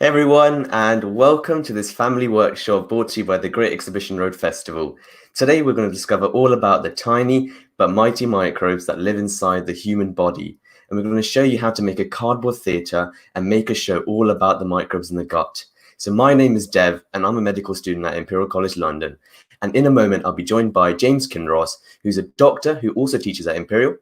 Hey everyone, and welcome to this family workshop brought to you by the Great Exhibition Road Festival. Today we're going to discover all about the tiny but mighty microbes that live inside the human body. And we're going to show you how to make a cardboard theatre and make a show all about the microbes in the gut. So my name is Dev, and I'm a medical student at Imperial College London. And in a moment, I'll be joined by James Kinross, who's a doctor who also teaches at Imperial,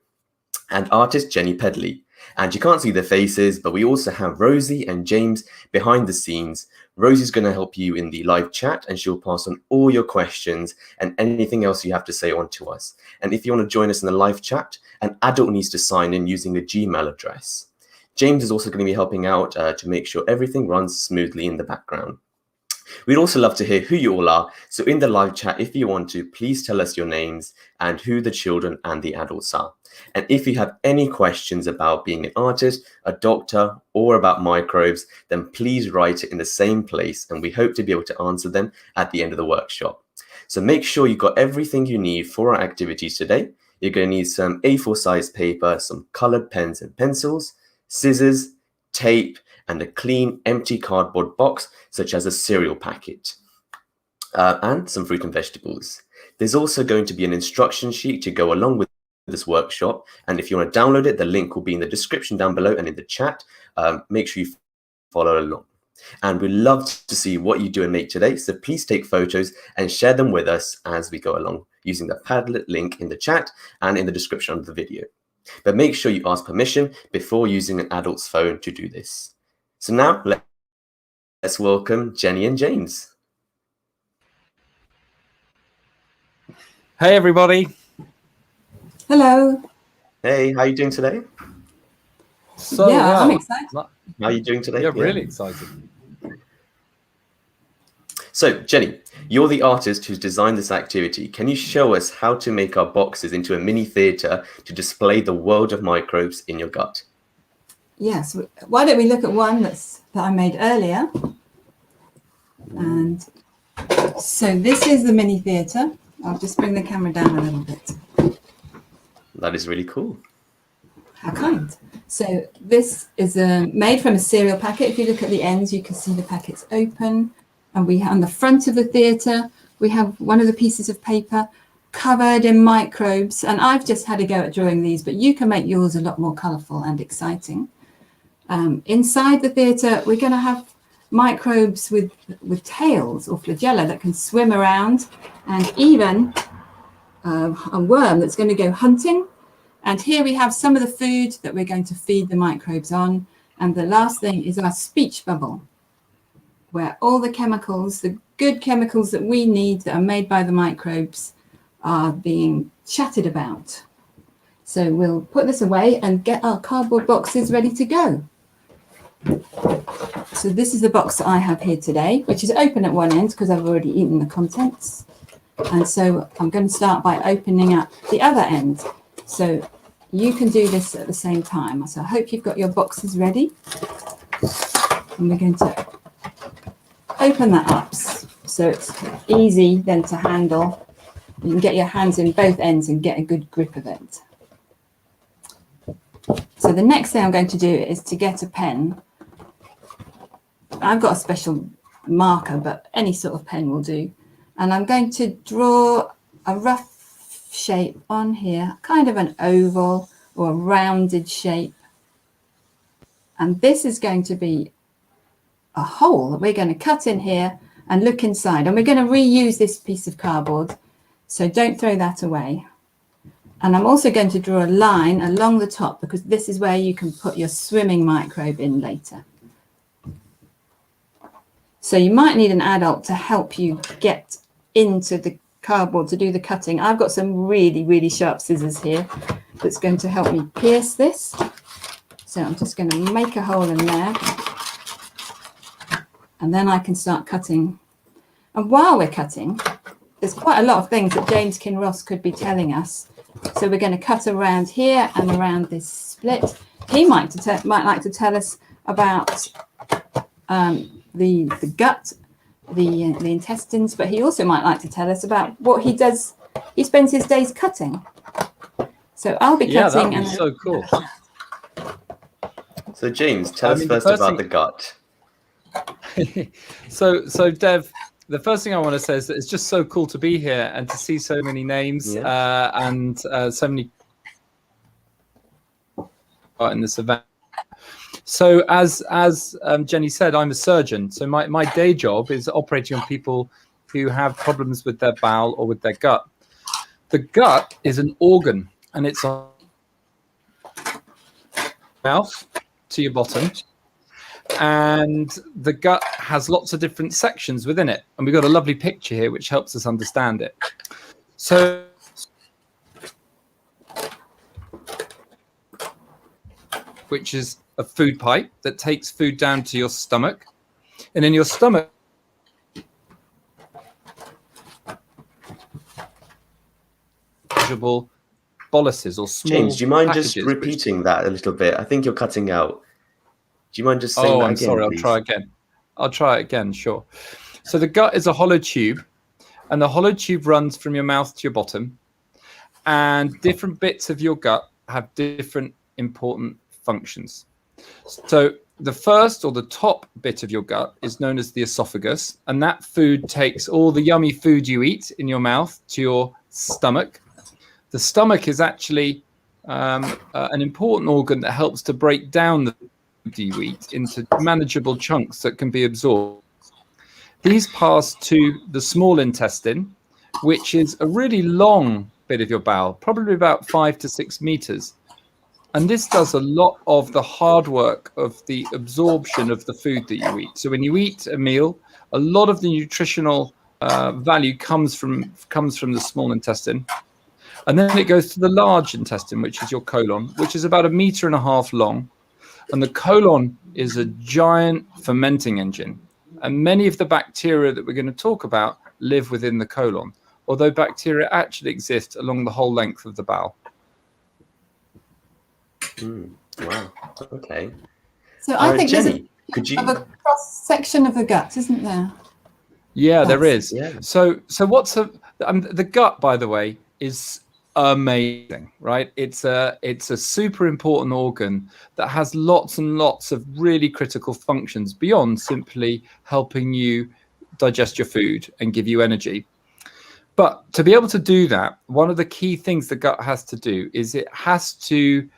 and artist Jennie Pedley. And you can't see their faces, but we also have Rosie and James behind the scenes. Rosie's going to help you in the live chat, and she'll pass on all your questions and anything else you have to say on to us. And if you want to join us in the live chat, an adult needs to sign in using a Gmail address. James is also going to be helping out to make sure everything runs smoothly in the background. We'd also love to hear who you all are. So in the live chat, if you want to, please tell us your names and who the children and the adults are. And if you have any questions about being an artist, a doctor, or about microbes, then please write it in the same place, and we hope to be able to answer them at the end of the workshop. So make sure you've got everything you need for our activities today. You're going to need some A4 size paper, some colored pens and pencils, scissors, tape, and a clean, empty cardboard box, such as a cereal packet, and some fruit and vegetables. There's also going to be an instruction sheet to go along with this workshop, and if you want to download it, the link will be in the description down below and in the chat. Make sure you follow along. And we'd love to see what you do and make today, so please take photos and share them with us as we go along using the Padlet link in the chat and in the description of the video. But make sure you ask permission before using an adult's phone to do this. So now let's welcome Jennie and James. Hey everybody. Hello. Hey, how are you doing today? So yeah, I'm excited. How are you doing today? Yeah, really excited. So Jennie, you're the artist who's designed this activity. Can you show us how to make our boxes into a mini theatre to display the world of microbes in your gut? Yes. Why don't we look at one that I made earlier? And so this is the mini theatre. I'll just bring the camera down a little bit. That is really cool. How kind. So this is made from a cereal packet. If you look at the ends, you can see the packet's open. And we on the front of the theatre, we have one of the pieces of paper covered in microbes. And I've just had a go at drawing these, but you can make yours a lot more colourful and exciting. Inside the theatre, we're going to have microbes with tails or flagella that can swim around, and even a worm that's going to go hunting. And here we have some of the food that we're going to feed the microbes on. And the last thing is our speech bubble, where all the chemicals, the good chemicals that we need that are made by the microbes, are being chatted about. So we'll put this away and get our cardboard boxes ready to go. So this is the box that I have here today, which is open at one end because I've already eaten the contents. And so I'm going to start by opening up the other end. So you can do this at the same time. So I hope you've got your boxes ready. And we're going to open that up so it's easy then to handle. You can get your hands in both ends and get a good grip of it. So the next thing I'm going to do is to get a pen. I've got a special marker, but any sort of pen will do. And I'm going to draw a rough shape on here, kind of an oval or a rounded shape. And this is going to be a hole that we're going to cut in here and look inside. And we're going to reuse this piece of cardboard, so don't throw that away. And I'm also going to draw a line along the top because this is where you can put your swimming microbe in later. So you might need an adult to help you get into the cardboard to do the cutting. I've got some really, really sharp scissors here that's going to help me pierce this. So I'm just going to make a hole in there. And then I can start cutting. And while we're cutting, there's quite a lot of things that James Kinross could be telling us. So we're going to cut around here and around this split. He might like to tell us about the gut, the intestines, but he also might like to tell us about what he does. He spends his days cutting. So I'll be cutting. Yeah, that'd be so cool. So James, tell us first about the gut. So Dev, the first thing I want to say is that it's just so cool to be here and to see so many names and so many in this event. So as Jenny said, I'm a surgeon. So my day job is operating on people who have problems with their bowel or with their gut. The gut is an organ, and it's a mouth to your bottom. And the gut has lots of different sections within it. And we've got a lovely picture here which helps us understand it. So which is a food pipe that takes food down to your stomach. And in your stomach, boluses or small James, do you mind packages, just repeating that a little bit? I think you're cutting out. Do you mind just saying that again? I'm sorry, please? I'll try it again, sure. So the gut is a hollow tube, and the hollow tube runs from your mouth to your bottom, and different bits of your gut have different important functions. So the first or the top bit of your gut is known as the esophagus, and that food takes all the yummy food you eat in your mouth to your stomach. The stomach is actually an important organ that helps to break down the food you eat into manageable chunks that can be absorbed. These pass to the small intestine, which is a really long bit of your bowel, probably about 5 to 6 meters. And this does a lot of the hard work of the absorption of the food that you eat. So when you eat a meal, a lot of the nutritional value comes from the small intestine. And then it goes to the large intestine, which is your colon, which is about 1.5 meters long. And the colon is a giant fermenting engine. And many of the bacteria that we're going to talk about live within the colon, although bacteria actually exist along the whole length of the bowel. Wow. Okay. So I think Jenny, there's a cross section of the gut, isn't there? Yeah, there is. Yeah. So what's the gut, by the way, is amazing, right? It's a super important organ that has lots and lots of really critical functions beyond simply helping you digest your food and give you energy. But to be able to do that, one of the key things the gut has to do is it has to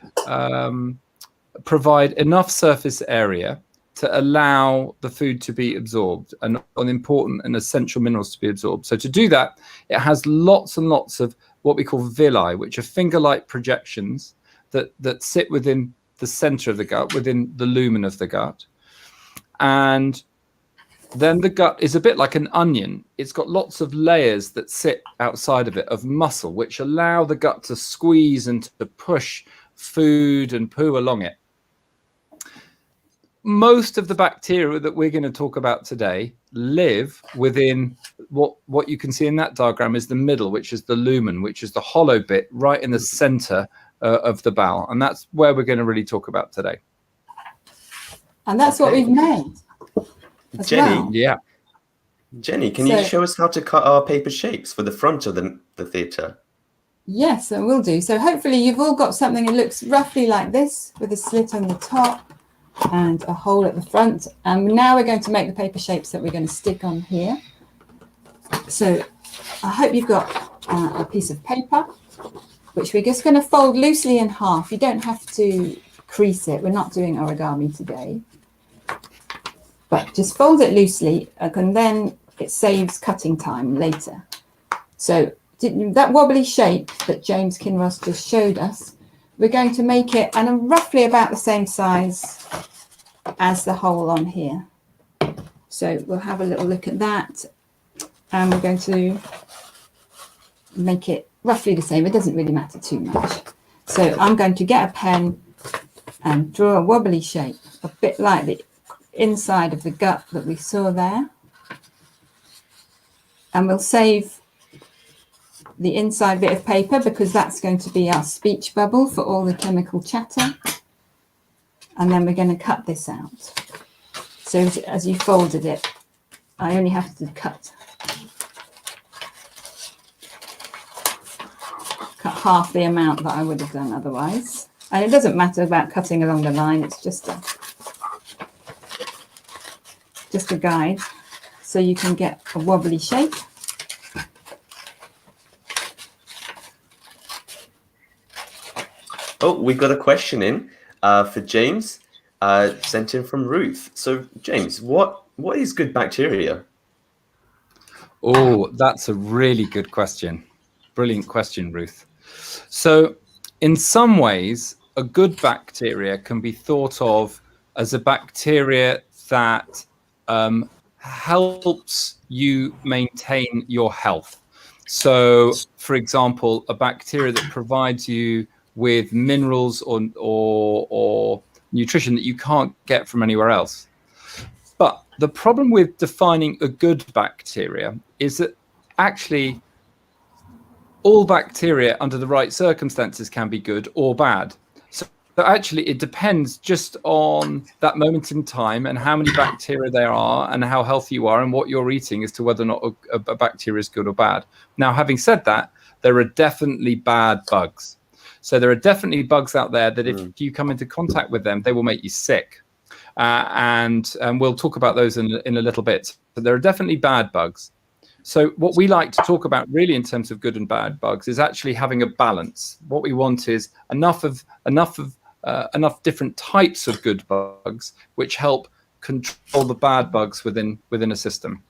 provide enough surface area to allow the food to be absorbed and important and essential minerals to be absorbed. So to do that, it has lots and lots of what we call villi, which are finger-like projections that sit within the center of the gut, within the lumen of the gut. And then the gut is a bit like an onion. It's got lots of layers that sit outside of it of muscle, which allow the gut to squeeze and to push food and poo along it. Most of the bacteria that we're going to talk about today live within what you can see in that diagram is the middle, which is the lumen, which is the hollow bit right in the center of the bowel. And that's where we're going to really talk about today. And that's what we've made. Jenny, well. Yeah. Jenny, can you show us how to cut our paper shapes for the front of the theatre? Yes, I will do. So hopefully you've all got something that looks roughly like this with a slit on the top and a hole at the front. And now we're going to make the paper shapes that we're going to stick on here. So I hope you've got a piece of paper, which we're just going to fold loosely in half. You don't have to crease it. We're not doing origami today. But just fold it loosely, and then it saves cutting time later. So that wobbly shape that James Kinross just showed us, we're going to make it and roughly about the same size as the hole on here. So we'll have a little look at that, and we're going to make it roughly the same. It doesn't really matter too much. So I'm going to get a pen and draw a wobbly shape, a bit like the inside of the gut that we saw there, and we'll save the inside bit of paper because that's going to be our speech bubble for all the chemical chatter, and then we're going to cut this out. So as you folded it, I only have to cut half the amount that I would have done otherwise, and it doesn't matter about cutting along the line, it's just just a guide so you can get a wobbly shape. Oh, we've got a question in for James, sent in from Ruth. So, James, what is good bacteria? Oh, that's a really good question. Brilliant question, Ruth. So, in some ways, a good bacteria can be thought of as a bacteria that helps you maintain your health. So, for example, a bacteria that provides you with minerals or nutrition that you can't get from anywhere else. But the problem with defining a good bacteria is that actually all bacteria under the right circumstances can be good or bad. So actually it depends just on that moment in time and how many bacteria there are and how healthy you are and what you're eating as to whether or not a bacteria is good or bad. Now, having said that, there are definitely bad bugs. So there are definitely bugs out there that if you come into contact with them, they will make you sick. And we'll talk about those in a little bit. But there are definitely bad bugs. So what we like to talk about really in terms of good and bad bugs is actually having a balance. What we want is enough different types of good bugs which help control the bad bugs within a system.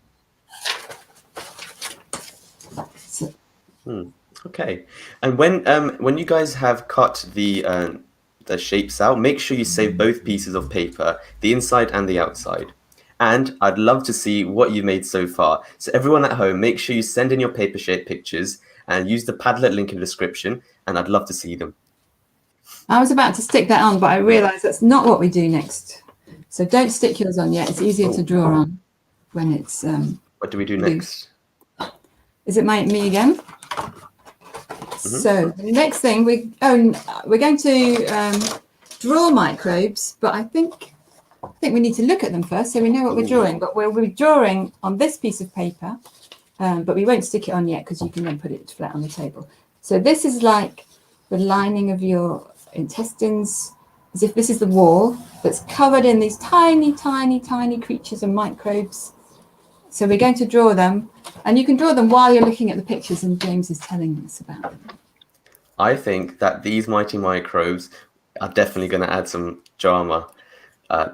Okay. And when you guys have cut the shapes out, make sure you save both pieces of paper, the inside and the outside. And I'd love to see what you've made so far. So everyone at home, make sure you send in your paper shape pictures and use the Padlet link in the description, and I'd love to see them. I was about to stick that on, but I realised that's not what we do next. So don't stick yours on yet. It's easier to draw on when it's... what do we do next? Is it me again? So the next thing, we're going to draw microbes, but I think we need to look at them first so we know what we're drawing. But we'll be drawing on this piece of paper, but we won't stick it on yet because you can then put it flat on the table. So this is like the lining of your intestines, as if this is the wall that's covered in these tiny, tiny, tiny creatures and microbes. So we're going to draw them, and you can draw them while you're looking at the pictures and James is telling us about them. I think that these mighty microbes are definitely going to add some drama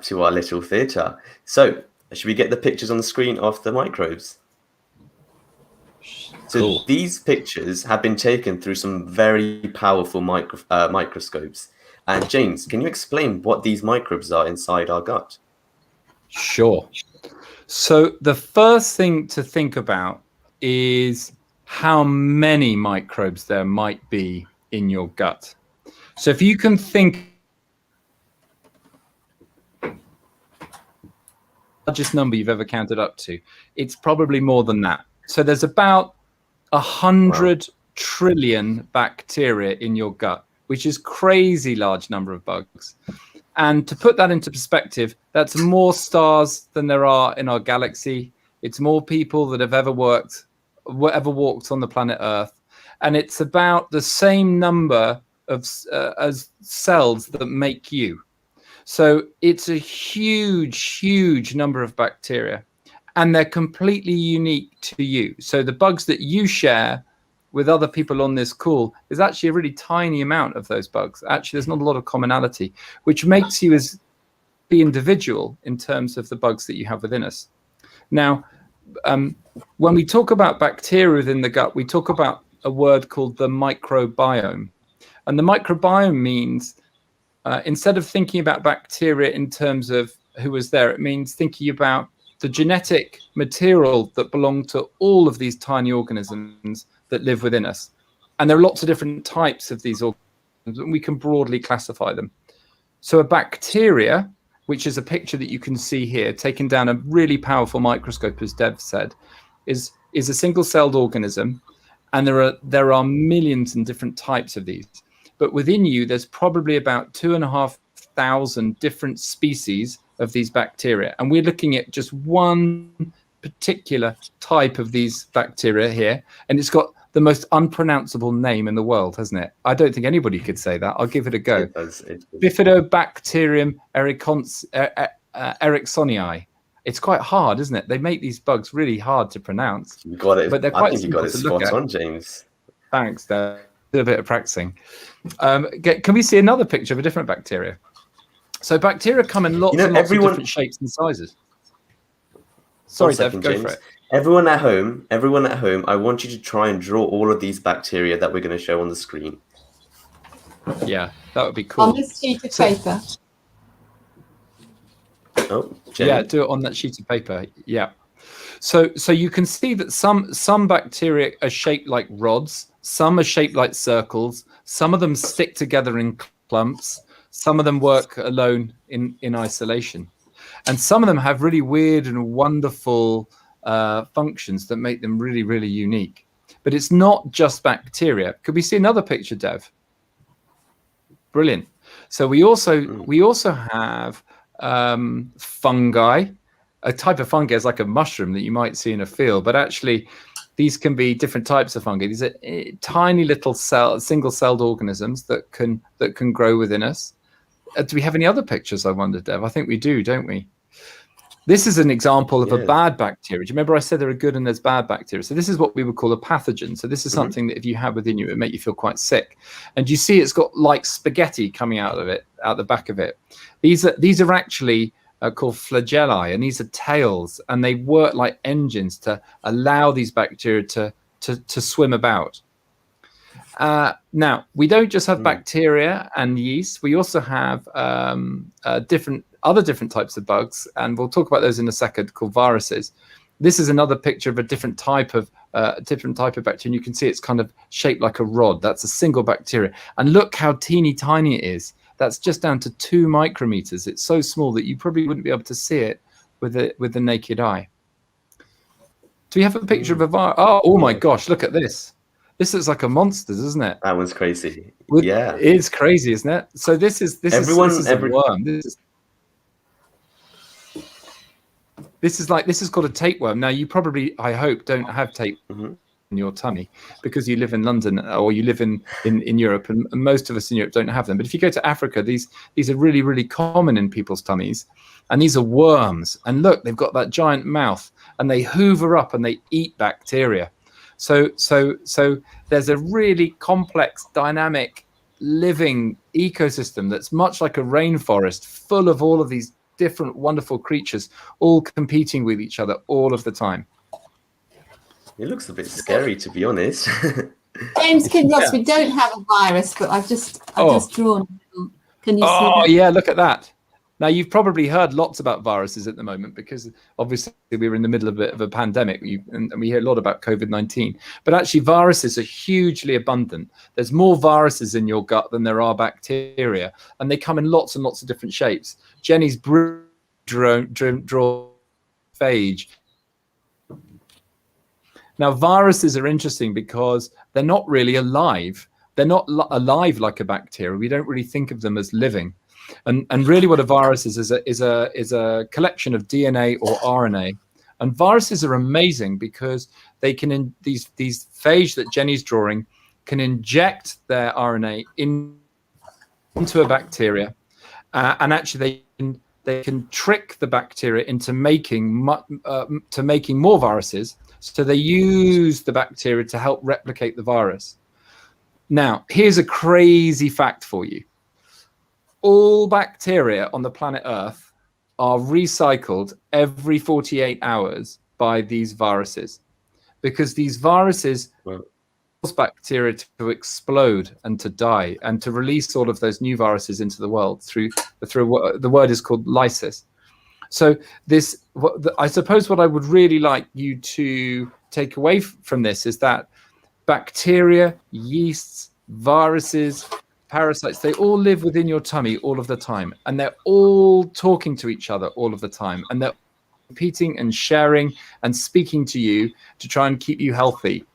to our little theatre. So, should we get the pictures on the screen of the microbes? So Cool. These pictures have been taken through some very powerful microscopes. And James, can you explain what these microbes are inside our gut? Sure. So the first thing to think about is how many microbes there might be in your gut. So if you can think largest number you've ever counted up to, it's probably more than that. So there's about 100 trillion bacteria in your gut, which is crazy large number of bugs. And to put that into perspective, that's more stars than there are in our galaxy. It's more people that have ever walked on the planet Earth. And it's about the same number of as cells that make you. So it's a huge, huge number of bacteria. And they're completely unique to you. So the bugs that you share with other people on this call is actually a really tiny amount of those bugs. Actually, there's not a lot of commonality, which makes you as the individual in terms of the bugs that you have within us. Now, when we talk about bacteria within the gut, we talk about a word called the microbiome. And the microbiome means, instead of thinking about bacteria in terms of who was there, it means thinking about the genetic material that belong to all of these tiny organisms that live within us. And there are lots of different types of these organisms, and we can broadly classify them. So a bacteria, which is a picture that you can see here, taken down a really powerful microscope, as Dev said, is a single-celled organism, and there are millions and different types of these. But within you, there's probably about 2,500 different species of these bacteria. And we're looking at just one particular type of these bacteria here, and it's got the most unpronounceable name in the world, hasn't it? I don't think anybody could say that. I'll give it a go. Bifidobacterium ericksonii. It's quite hard, isn't it? They make these bugs really hard to pronounce. You got it. But they're I quite think you got it simple to look spot at. on, James. Thanks, Dave. Do a bit of practicing. Can we see another picture of a different bacteria? So bacteria come in lots and lots of different shapes and sizes. Sorry, Dev, go for it. Everyone at home, I want you to try and draw all of these bacteria that we're going to show on the screen. Yeah, that would be cool. On this sheet of paper. Oh, Jennie? Yeah, do it on that sheet of paper. Yeah. So you can see that some bacteria are shaped like rods, some are shaped like circles, some of them stick together in clumps, some of them work alone in isolation, and some of them have really weird and wonderful functions that make them really, really unique. But it's not just bacteria. Could we see another picture, Dev? Brilliant. So we also have fungi. A type of fungi is like a mushroom that you might see in a field, but actually these can be different types of fungi. These are tiny little single-celled organisms that can grow within us. Do we have any other pictures, I wonder, Dev? I think we do, don't we? This is an example of a bad bacteria. Do you remember I said there are good and there's bad bacteria? So this is what we would call a pathogen. So this is something that if you have within you, it would make you feel quite sick. And you see it's got like spaghetti coming out of it, out the back of it. These are actually called flagellae, and these are tails, and they work like engines to allow these bacteria to swim about. Now, we don't just have bacteria and yeast. We also have other different types of bugs, and we'll talk about those in a second, called viruses. This is another picture of a different type of bacteria, and you can see it's kind of shaped like a rod. That's a single bacteria, and look how teeny tiny it is. That's just down to 2 micrometers. It's so small that you probably wouldn't be able to see it with the naked eye. Do we have a picture of a virus? Oh my gosh, look at this. This looks like a monster, doesn't it? That one's crazy. Yeah. It's crazy, isn't it? So this is a worm. This is called a tapeworm. Now you probably, I hope, don't have tape in your tummy because you live in London or you live in Europe, and most of us in Europe don't have them. But if you go to Africa, these are really, really common in people's tummies, and these are worms. And look, they've got that giant mouth, and they hoover up and they eat bacteria. So there's a really complex, dynamic, living ecosystem that's much like a rainforest, full of all of these different wonderful creatures, all competing with each other all of the time. It looks a bit scary, to be honest. James Kinross, we don't have a virus, but I've just drawn. Can you see that? Oh yeah, look at that. Now, you've probably heard lots about viruses at the moment because obviously we were in the middle of a pandemic, and we hear a lot about COVID-19. But actually, viruses are hugely abundant. There's more viruses in your gut than there are bacteria, and they come in lots and lots of different shapes. Jennie's draw phage. Now, viruses are interesting because they're not really alive. They're not alive like a bacteria. We don't really think of them as living. And really what a virus is a collection of DNA or RNA. And viruses are amazing because they can, these phage that Jennie's drawing can inject their RNA into a bacteria. And actually they can trick the bacteria into making more viruses. So they use the bacteria to help replicate the virus. Now, here's a crazy fact for you. All bacteria on the planet Earth are recycled every 48 hours by these viruses, because these viruses cause bacteria to explode and to die and to release all of those new viruses into the world through the word is called lysis. So I suppose what I would really like you to take away from this is that bacteria, yeasts, viruses, parasites, they all live within your tummy all of the time, and they're all talking to each other all of the time, and they're competing and sharing and speaking to you to try and keep you healthy.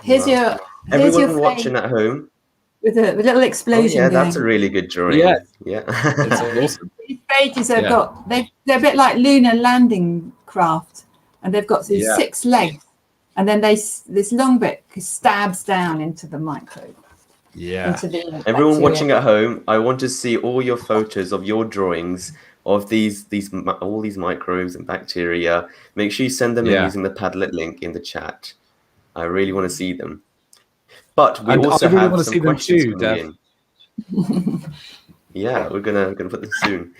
Here's everyone watching at home with a little explosion. Oh, yeah, that's a really good drawing. Yeah. It's awesome. These phages have got, they're a bit like lunar landing craft, and they've got these 6 legs, and then this long bit stabs down into the microbe. Yeah. Into the Everyone watching at home, I want to see all your photos of your drawings of all these microbes and bacteria, make sure you send them in Yeah. using the Padlet link in the chat. I really want to see them. But we And also I really have want to some see them questions too, coming Dev. in. Yeah, we're gonna put them soon.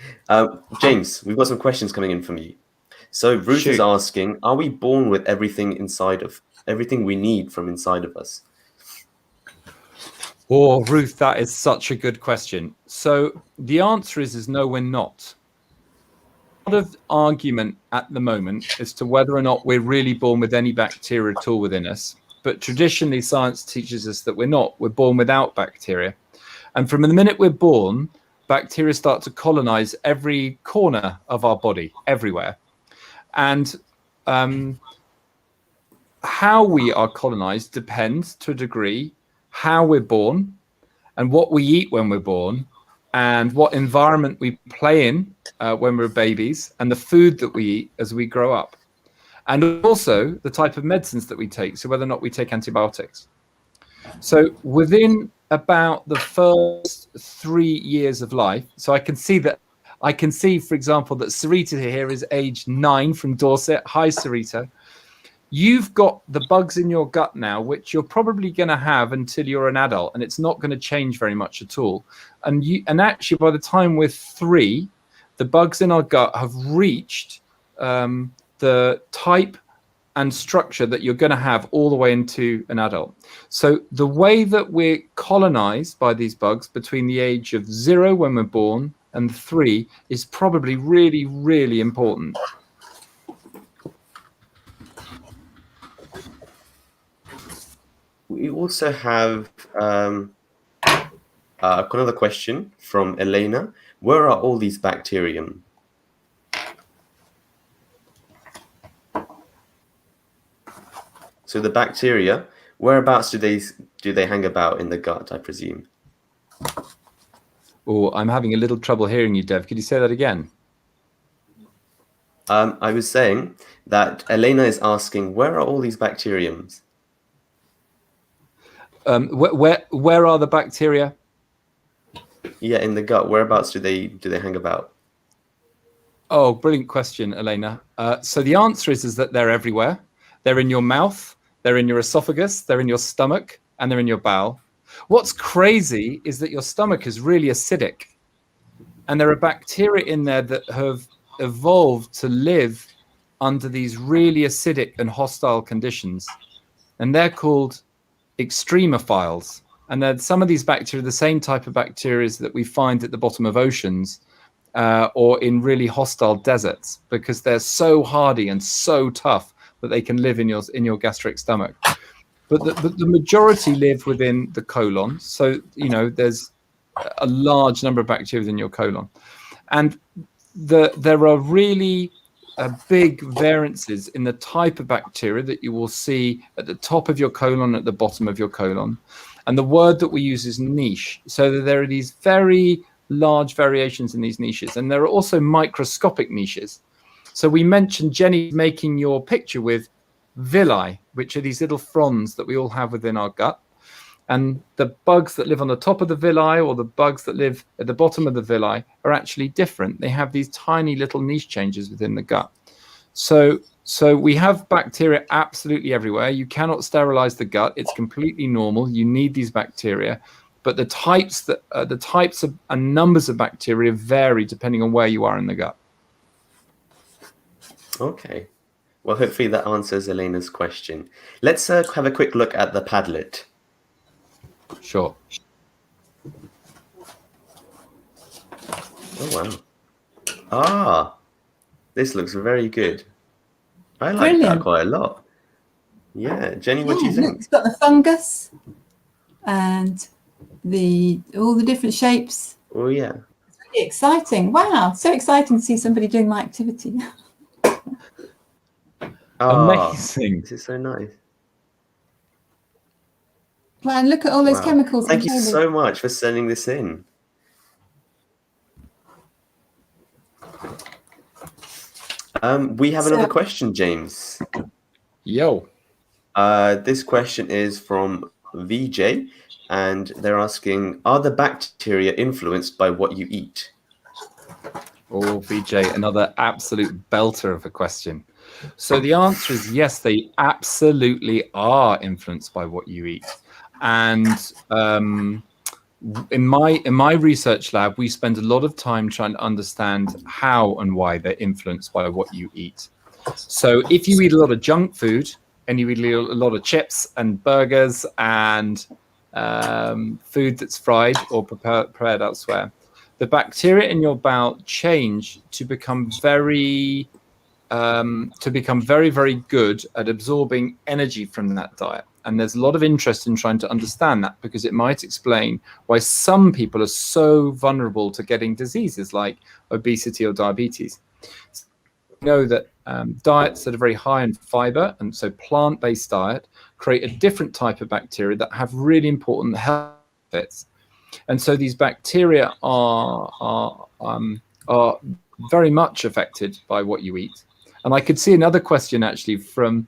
James, we've got some questions coming in from you. So Ruth is Shoot. asking, are we born with everything we need from inside of us? Oh, Ruth, that is such a good question. So the answer is no, we're not. A lot of argument at the moment as to whether or not we're really born with any bacteria at all within us. But traditionally, science teaches us that we're not. We're born without bacteria. And from the minute we're born, bacteria start to colonize every corner of our body, everywhere. And how we are colonized depends to a degree how we're born and what we eat when we're born and what environment we play in when we're babies and the food that we eat as we grow up. And also the type of medicines that we take, so whether or not we take antibiotics. So within about the first 3 years of life, so I can see, for example, that Sarita here is age 9 from Dorset. Hi, Sarita. You've got the bugs in your gut now, which you're probably going to have until you're an adult, and it's not going to change very much at all. And actually, by the time we're 3, the bugs in our gut have reached the type and structure that you're going to have all the way into an adult. So the way that we're colonized by these bugs between the age of 0 when we're born and 3 is probably really, really important. We also have another question from Elena. Where are all these bacterium? So the bacteria, whereabouts do they hang about in the gut, I presume? Oh, I'm having a little trouble hearing you, Dev. Could you say that again? I was saying that Elena is asking, where are all these bacteriums? Where are the bacteria? Yeah, in the gut. Whereabouts do they hang about? Oh, brilliant question, Elena. So the answer is that they're everywhere. They're in your mouth, they're in your esophagus, they're in your stomach, and they're in your bowel. What's crazy is that your stomach is really acidic. And there are bacteria in there that have evolved to live under these really acidic and hostile conditions. And they're called extremophiles. And then some of these bacteria are the same type of bacteria that we find at the bottom of oceans or in really hostile deserts, because they're so hardy and so tough that they can live in your gastric stomach. But the majority live within the colon. So, there's a large number of bacteria in your colon. And there are really big variances in the type of bacteria that you will see at the top of your colon, at the bottom of your colon. And the word that we use is niche. So that there are these very large variations in these niches. And there are also microscopic niches. So we mentioned Jenny making your picture with villi, which are these little fronds that we all have within our gut. And the bugs that live on the top of the villi or the bugs that live at the bottom of the villi are actually different. They have these tiny little niche changes within the gut. So we have bacteria absolutely everywhere. You cannot sterilize the gut. It's completely normal. You need these bacteria. But the types and numbers of bacteria vary depending on where you are in the gut. Okay. Well, hopefully that answers Elena's question. Let's have a quick look at the Padlet. Sure. Oh, wow. Ah, this looks very good. I like Brilliant. that quite a lot. Yeah. Jenny, what do you think? Look, it's got the fungus and all the different shapes. Oh, yeah. It's really exciting. Wow. So exciting to see somebody doing my activity. Oh, amazing. This is so nice. Wow, and look at all those Wow. chemicals. Thank you so much for sending this in. We have another question, James. Yo. This question is from VJ, and they're asking, are the bacteria influenced by what you eat? Oh, VJ, another absolute belter of a question. So the answer is yes, they absolutely are influenced by what you eat. And in my research lab, we spend a lot of time trying to understand how and why they're influenced by what you eat. So if you eat a lot of junk food and you eat a lot of chips and burgers and food that's fried or prepared elsewhere, the bacteria in your bowel change to become very, very good at absorbing energy from that diet. And there's a lot of interest in trying to understand that, because it might explain why some people are so vulnerable to getting diseases like obesity or diabetes. So we know that diets that are very high in fiber, and so plant-based diet, create a different type of bacteria that have really important health benefits. And so these bacteria are very much affected by what you eat. And I could see another question actually from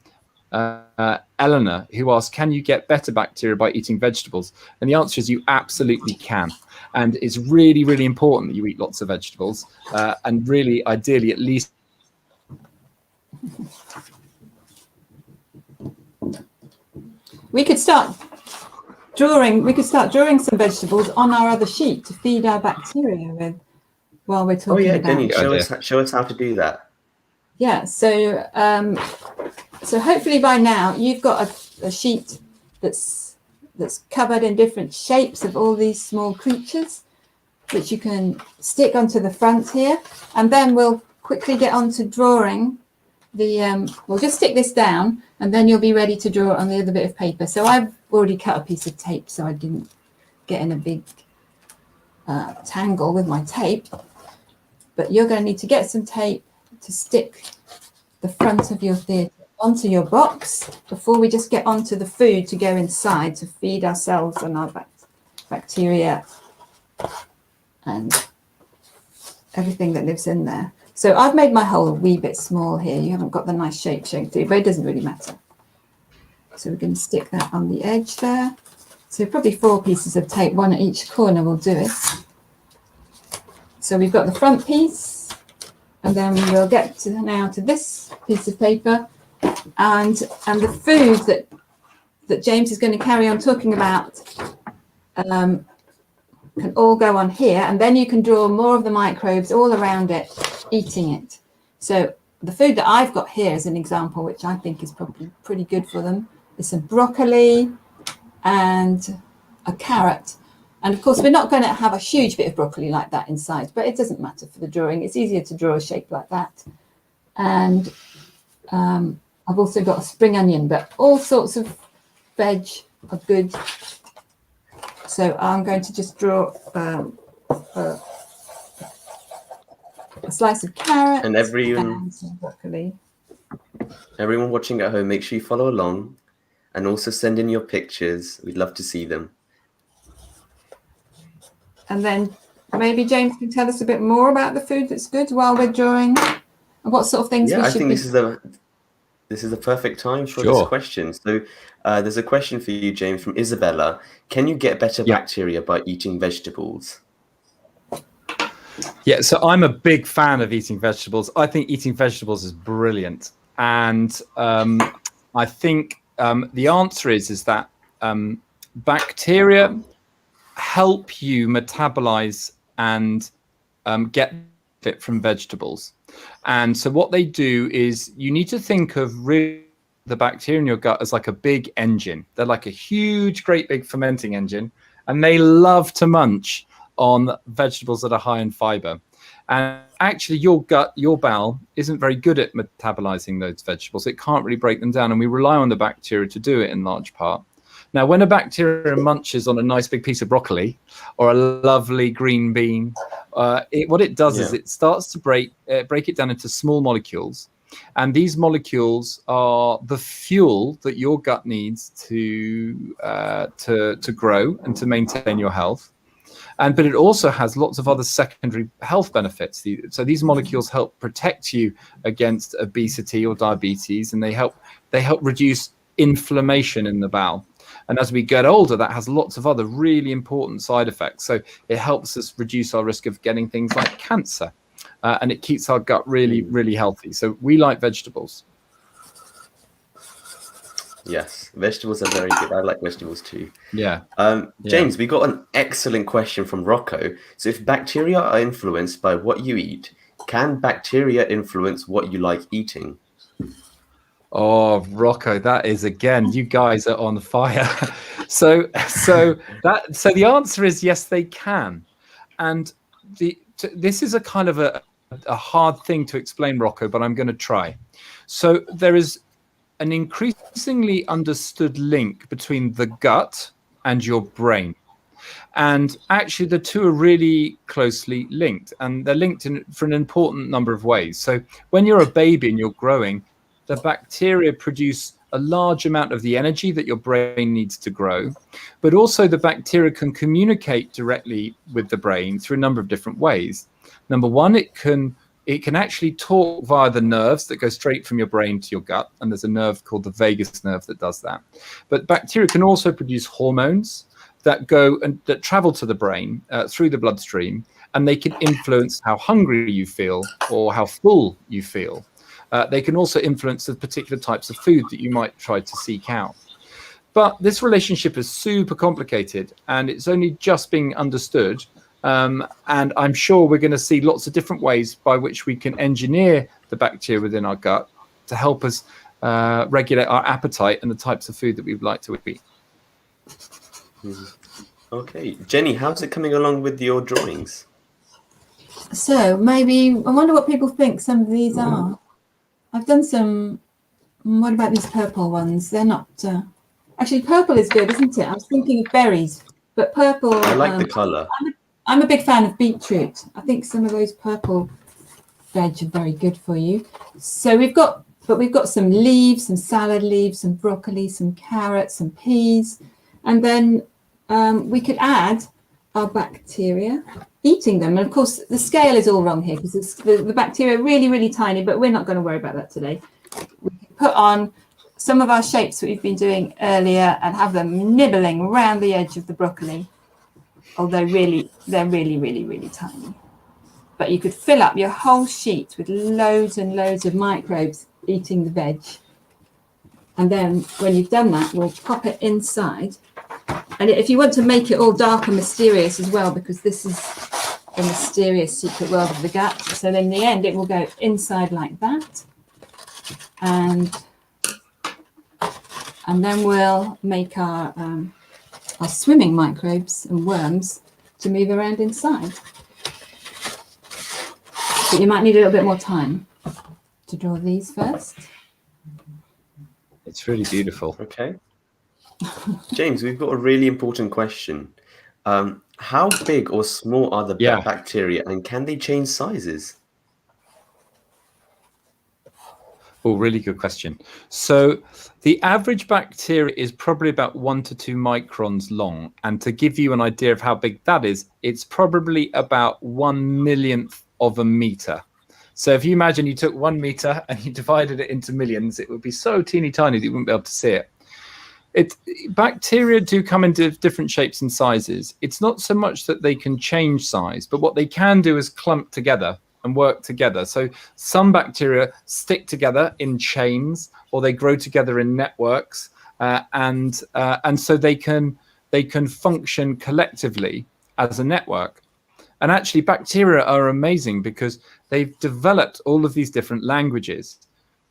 Eleanor, who asked, can you get better bacteria by eating vegetables? And the answer is you absolutely can. And it's really, really important that you eat lots of vegetables, and really, ideally, at least. We could start drawing some vegetables on our other sheet to feed our bacteria with while we're talking Oh yeah, about. Jennie, show us how to do that. Yeah, so hopefully by now you've got a sheet that's covered in different shapes of all these small creatures, which you can stick onto the front here, and then we'll quickly get on to drawing the. We'll just stick this down, and then you'll be ready to draw it on the other bit of paper. So I've already cut a piece of tape so I didn't get in a big tangle with my tape. But you're going to need to get some tape to stick the front of your theatre onto your box before we just get onto the food to go inside to feed ourselves and our bacteria and everything that lives in there. So I've made my hole a wee bit small here. You haven't got the nice shape showing through, but it doesn't really matter. So we're going to stick that on the edge there. So probably 4 pieces of tape, 1 at each corner will do it. So we've got the front piece, and then we'll get to now to this piece of paper, and the food that James is going to carry on talking about can all go on here, and then you can draw more of the microbes all around it, eating it. So the food that I've got here is an example, which I think is probably pretty good for them. Is some broccoli and a carrot. And of course, we're not going to have a huge bit of broccoli like that inside, but it doesn't matter for the drawing. It's easier to draw a shape like that. And I've also got a spring onion, but all sorts of veg are good. So I'm going to just draw a slice of carrot and some broccoli. Everyone watching at home, make sure you follow along and also send in your pictures. We'd love to see them. And then maybe James can tell us a bit more about the food that's good while we're drawing, and what sort of things we should. I think this is the perfect time for this question. So there's a question for you, James, from Isabella. Can you get better bacteria by eating vegetables? Yeah, so I'm a big fan of eating vegetables. I think eating vegetables is brilliant. And I think the answer is that bacteria help you metabolize and get it from vegetables. And so what they do is you need to think of really the bacteria in your gut as like a big engine. They're like a huge, great big fermenting engine, and they love to munch on vegetables that are high in fiber. And actually your gut, your bowel, isn't very good at metabolizing those vegetables. It can't really break them down, and we rely on the bacteria to do it in large part. Now, when a bacteria munches on a nice big piece of broccoli or a lovely green bean, what it does is it starts to break it down into small molecules. And these molecules are the fuel that your gut needs to grow and to maintain your health. But it also has lots of other secondary health benefits. So these molecules help protect you against obesity or diabetes, and they help reduce inflammation in the bowel. And as we get older, that has lots of other really important side effects. So it helps us reduce our risk of getting things like cancer. and it keeps our gut really, really healthy. So we like vegetables. Yes, vegetables are very good. I like vegetables too. Yeah. James, we got an excellent question from Rocco. So if bacteria are influenced by what you eat, can bacteria influence what you like eating? Oh, Rocco, that is, again, you guys are on fire. So the answer is yes, they can. And this is a kind of a hard thing to explain, Rocco, but I'm going to try. So there is an increasingly understood link between the gut and your brain. And actually, the two are really closely linked, and they're linked for an important number of ways. So when you're a baby and you're growing, the bacteria produce a large amount of the energy that your brain needs to grow, but also the bacteria can communicate directly with the brain through a number of different ways. Number one, it can actually talk via the nerves that go straight from your brain to your gut, and there's a nerve called the vagus nerve that does that. But bacteria can also produce hormones that go and that travel to the brain through the bloodstream, and they can influence how hungry you feel or how full you feel. They can also influence the particular types of food that you might try to seek out. But this relationship is super complicated, and it's only just being understood. And I'm sure we're going to see lots of different ways by which we can engineer the bacteria within our gut to help us regulate our appetite and the types of food that we would like to eat. Okay, Jenny, how's it coming along with your drawings? So maybe, I wonder what people think some of these are. I've done some, what about these purple ones? They're not, actually purple is good, isn't it? I was thinking of berries, but purple. I like the colour. I'm a big fan of beetroot. I think some of those purple veg are very good for you. So we've got some leaves, some salad leaves, some broccoli, some carrots, some peas, and then we could add our bacteria, eating them. And of course, the scale is all wrong here because the bacteria are really, really tiny, but we're not going to worry about that today. We can put on some of our shapes that we've been doing earlier and have them nibbling around the edge of the broccoli, although really, they're really, really, really tiny. But you could fill up your whole sheet with loads and loads of microbes eating the veg. And then when you've done that, we'll pop it inside. And if you want to make it all dark and mysterious as well, because this is the mysterious secret world of the gut, so then in the end it will go inside like that, and then we'll make our swimming microbes and worms to move around inside. But you might need a little bit more time to draw these first. It's really beautiful. Okay. James, we've got a really important question. How big or small are the bacteria, and can they change sizes? Oh, really good question. So the average bacteria is probably about 1 to 2 microns long. And to give you an idea of how big that is, it's probably about 1/1,000,000th of a meter. So if you imagine you took 1 meter and you divided it into millions, it would be so teeny tiny that you wouldn't be able to see it. Bacteria do come into different shapes and sizes. It's not so much that they can change size, but what they can do is clump together and work together. So some bacteria stick together in chains, or they grow together in networks, and so they can function collectively as a network. And actually, bacteria are amazing because they've developed all of these different languages.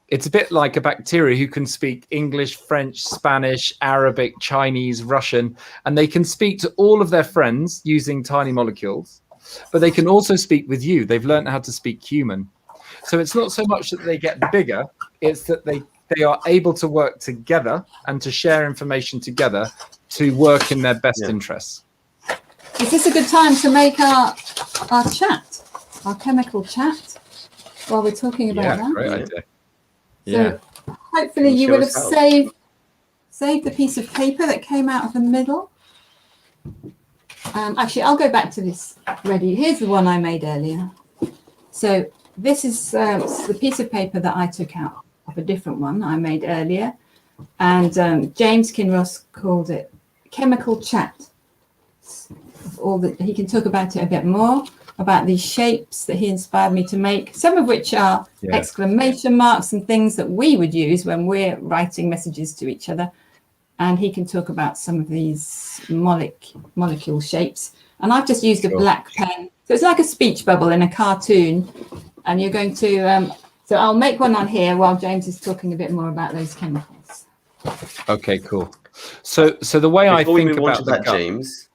It's a bit like a bacteria who can speak English, French, Spanish, Arabic, Chinese, Russian, and they can speak to all of their friends using tiny molecules, but they can also speak with you. They've learned how to speak human. So it's not so much that they get bigger, it's that they are able to work together and to share information together to work in their best interests. Is this a good time to make our chat, our chemical chat, while we're talking about that? Great idea. So hopefully you would have saved the piece of paper that came out of the middle. Actually, I'll go back to this ready. Here's the one I made earlier. So this is the piece of paper that I took out of a different one I made earlier. And James Kinross called it Chemical Chat. He can talk about it a bit more. about these shapes that he inspired me to make, some of which are exclamation marks and things that we would use when we're writing messages to each other. And he can talk about some of these molecule shapes. And I've just used a black pen. So it's like a speech bubble in a cartoon. And you're going to, so I'll make one on here while James is talking a bit more about those chemicals. Okay, cool. So the way I think about that, James.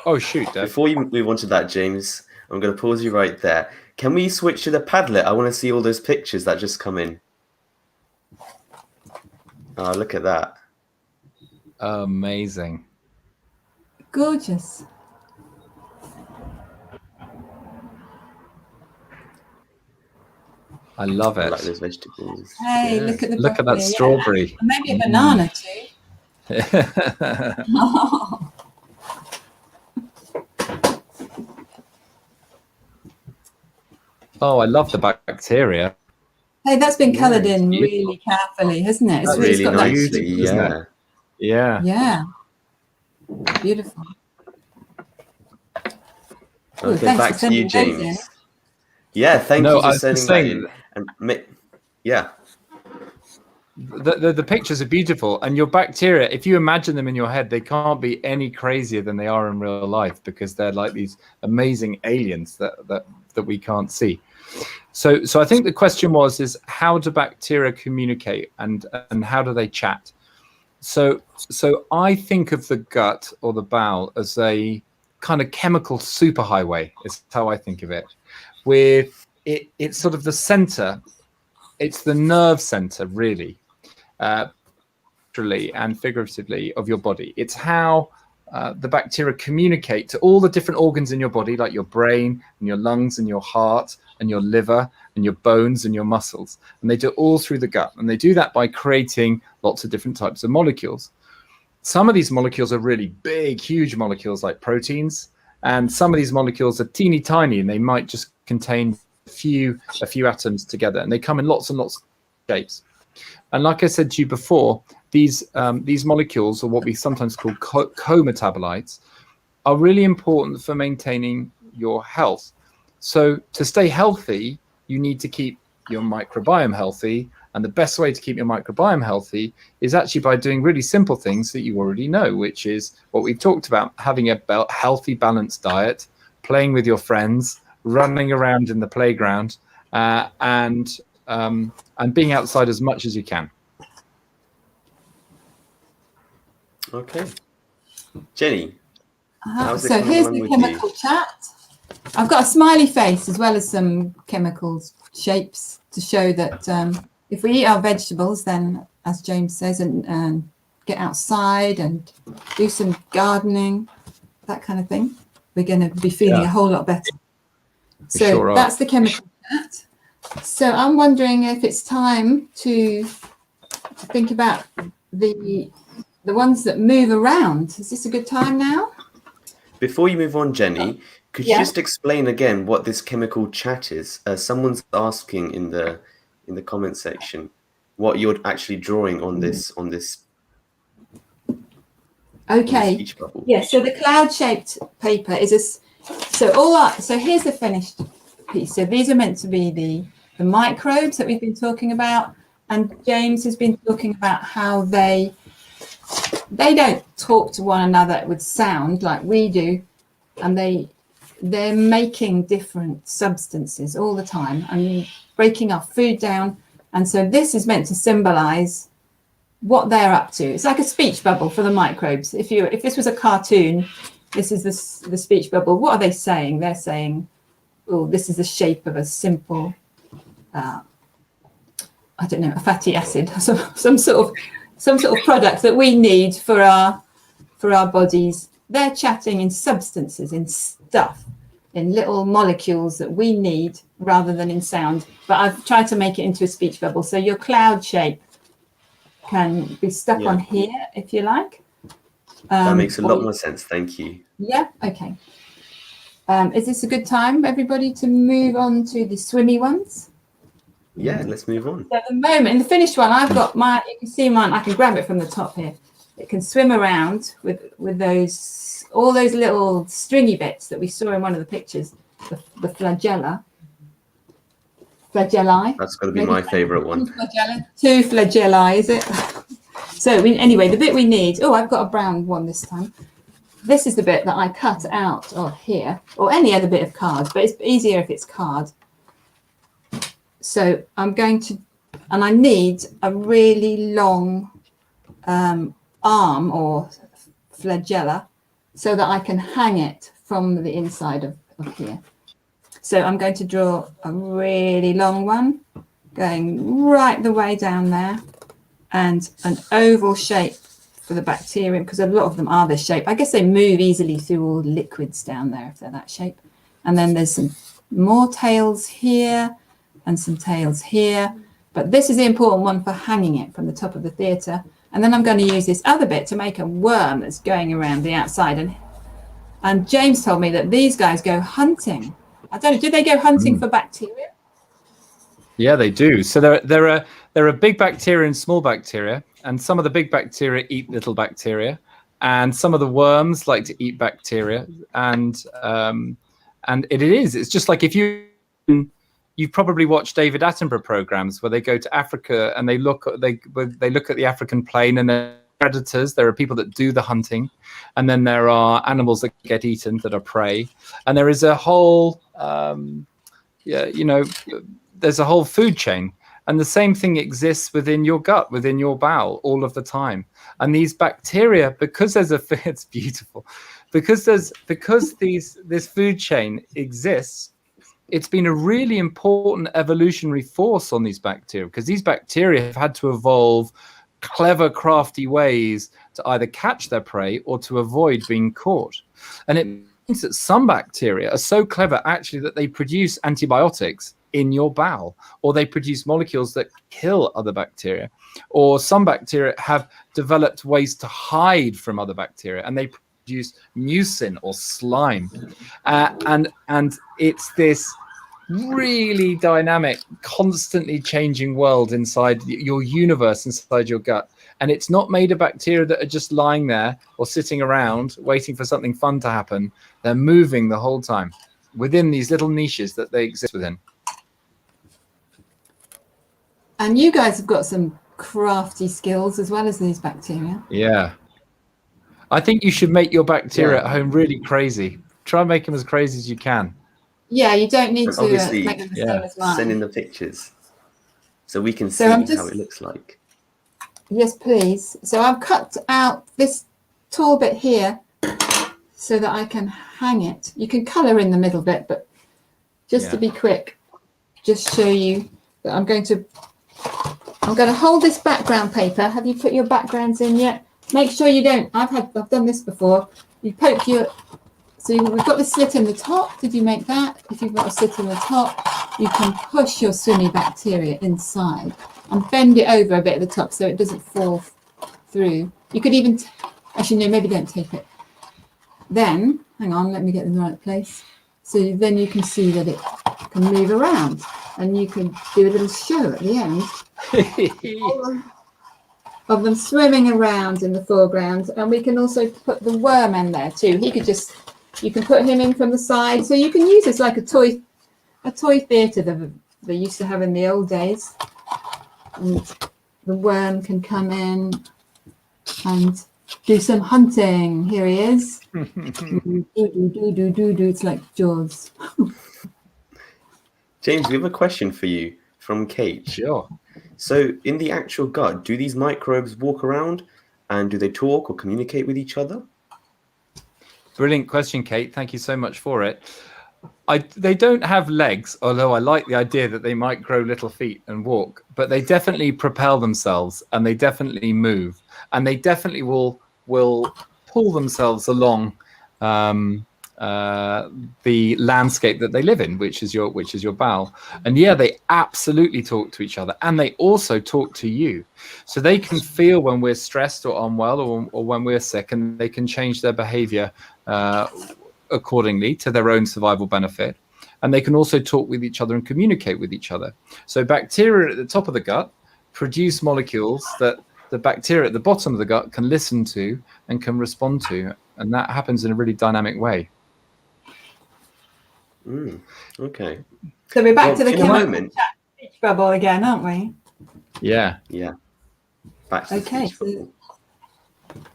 Oh, shoot, Dad. Before you move on to that, James, I'm going to pause you right there. Can we switch to the Padlet? I want to see all those pictures that just come in. Oh, look at that. Amazing. Gorgeous. I love it. I like those vegetables. Hey, look at the look at that strawberry. Yeah. Maybe a banana too. Oh, I love the bacteria. Hey, that's been coloured in really carefully, hasn't it? It's really got nicely, that yeah. Beautiful. Okay, back to you, James. Yeah, thank you for sending that in. And yeah. The pictures are beautiful, and your bacteria, if you imagine them in your head, they can't be any crazier than they are in real life, because they're like these amazing aliens that we can't see. So I think the question is how do bacteria communicate, and how do they chat? So I think of the gut or the bowel as a kind of chemical superhighway, is how I think of it. With it's sort of the center, it's the nerve center, really, literally and figuratively, of your body. It's how the bacteria communicate to all the different organs in your body, like your brain and your lungs and your heart and your liver and your bones and your muscles. And they do it all through the gut. And they do that by creating lots of different types of molecules. Some of these molecules are really big, huge molecules like proteins. And some of these molecules are teeny tiny, and they might just contain a few atoms together. And they come in lots and lots of shapes. And like I said to you before, these molecules, or what we sometimes call co-metabolites, are really important for maintaining your health. So to stay healthy, you need to keep your microbiome healthy. And the best way to keep your microbiome healthy is actually by doing really simple things that you already know, which is what we've talked about: having a healthy, balanced diet, playing with your friends, running around in the playground, and being outside as much as you can. Okay. Jenny. So here's the chemical chat. I've got a smiley face as well as some chemicals shapes to show that if we eat our vegetables, then, as James says, and get outside and do some gardening, that kind of thing, we're going to be feeling a whole lot better. So that's the chemical chat. So I'm wondering if it's time to think about the ones that move around. Is this a good time now? Before you move on, Jenny, could you just explain again what this chemical chat is? Someone's asking in the comment section what you're actually drawing on this Okay. speech bubble. Yeah. So the cloud-shaped paper is so here's the finished piece. So these are meant to be the microbes that we've been talking about, and James has been talking about how they don't talk to one another with sound like we do, and they're making different substances all the time and breaking our food down. And so this is meant to symbolize what they're up to. It's like a speech bubble for the microbes. If this was a cartoon, this is the speech bubble. What are they saying? They're saying, oh, this is the shape of a simple, I don't know, a fatty acid, some sort of product that we need for our bodies. They're chatting in substances, in stuff, in little molecules that we need rather than in sound. But I've tried to make it into a speech bubble. So your cloud shape can be stuck on here if you like. That makes a lot more sense. Thank you. Yeah. Okay. Is this a good time, everybody, to move on to the swimmy ones? Yeah, let's move on. So at the moment, in the finished one, I've got you can see mine, I can grab it from the top here. It can swim around with all those little stringy bits that we saw in one of the pictures. the flagella. Flagelli. That's got to be Maybe my favorite one. Two flagelli, is it? So anyway, the bit we need, oh, I've got a brown one this time. This is the bit that I cut out of here, or any other bit of card, but it's easier if it's card. So I'm going to, and I need a really long arm or flagella so that I can hang it from the inside of here. So I'm going to draw a really long one going right the way down there, and an oval shape for the bacterium, because a lot of them are this shape. I guess they move easily through all the liquids down there if they're that shape. And then there's some more tails here and some tails here. But this is the important one for hanging it from the top of the theatre. And then I'm going to use this other bit to make a worm that's going around the outside. And James told me that these guys go hunting. I don't know, do they go hunting for bacteria? Yeah, they do. So there are big bacteria and small bacteria, and some of the big bacteria eat little bacteria, and some of the worms like to eat bacteria. And it's just like if you've probably watched David Attenborough programs where they go to Africa and they look at the African plain, and there are predators. There are people that do the hunting, and then there are animals that get eaten that are prey, and there is a whole there's a whole food chain. And the same thing exists within your gut, within your bowel, all of the time. And these bacteria, because it's beautiful, because this food chain exists, it's been a really important evolutionary force on these bacteria, because these bacteria have had to evolve clever, crafty ways to either catch their prey or to avoid being caught. And it means that some bacteria are so clever, actually, that they produce antibiotics in your bowel, or they produce molecules that kill other bacteria, or some bacteria have developed ways to hide from other bacteria, and they produce mucin or slime. And it's this really dynamic, constantly changing world inside your universe, inside your gut. And it's not made of bacteria that are just lying there or sitting around waiting for something fun to happen. They're moving the whole time within these little niches that they exist within. And you guys have got some crafty skills as well as these bacteria. Yeah. I think you should make your bacteria at home really crazy. Try and make them as crazy as you can. Yeah, you don't need to obviously, make them the same as mine. Send in the pictures so we can see how it looks like. Yes, please. So I've cut out this tall bit here so that I can hang it. You can colour in the middle bit, but just to be quick, just show you that I'm going to hold this background paper. Have you put your backgrounds in yet? Make sure you don't. I've done this before. You poke so we've got the slit in the top. Did you make that? If you've got a slit in the top, you can push your swimmy bacteria inside and bend it over a bit at the top so it doesn't fall through. You could even, actually no, maybe don't tape it. Then, hang on, let me get in the right place. So then you can see that it can move around, and you can do a little show at the end of them swimming around in the foreground. And we can also put the worm in there too. You can put him in from the side. So you can use this like a toy theatre that they used to have in the old days. And the worm can come in and do some hunting. Here he is. do. It's like Jaws. James, we have a question for you from Kate. Sure. So in the actual gut, do these microbes walk around, and do they talk or communicate with each other? Brilliant question, Kate. Thank you so much for it. They don't have legs, although I like the idea that they might grow little feet and walk, but they definitely propel themselves, and they definitely move, and they definitely will pull themselves along the landscape that they live in, which is your bowel. And yeah, they absolutely talk to each other, and they also talk to you. So they can feel when we're stressed or unwell, or when we're sick, and they can change their behavior accordingly to their own survival benefit. And they can also talk with each other and communicate with each other. So bacteria at the top of the gut produce molecules that the bacteria at the bottom of the gut can listen to and can respond to. And that happens in a really dynamic way. Okay. So we're back to the in a chemical moment. chat speech bubble again, aren't we? Yeah. Yeah. Back to the speech bubble.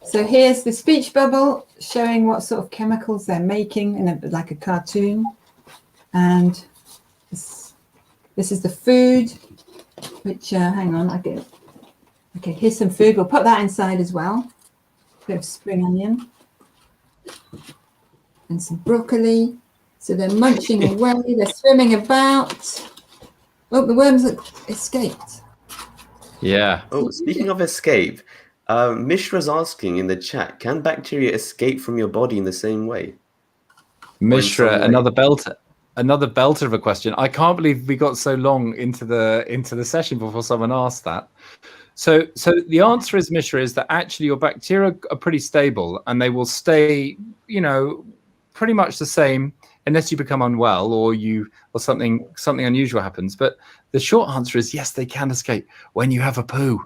So here's the speech bubble showing what sort of chemicals they're making in like a cartoon. And this is the food, which, hang on, okay, here's some food. We'll put that inside as well. A bit of spring onion. And some broccoli. So they're munching away, they're swimming about. Oh, the worms escaped. Yeah. Oh, speaking of escape, Mishra's asking in the chat, can bacteria escape from your body in the same way? Mishra, another belter of a question. I can't believe we got so long into the session before someone asked that. So the answer is, Mishra, is that actually your bacteria are pretty stable and they will stay, pretty much the same unless you become unwell or something unusual happens. But the short answer is yes, they can escape when you have a poo.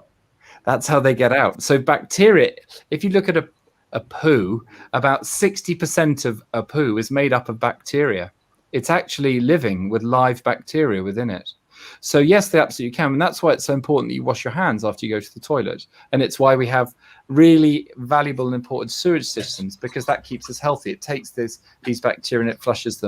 That's how they get out. So bacteria, if you look at a poo, about 60% of a poo is made up of bacteria. It's actually living with live bacteria within it. So yes, they absolutely can. And that's why it's so important that you wash your hands after you go to the toilet. And it's why we have really valuable and important sewage systems, because that keeps us healthy. It takes these bacteria and it flushes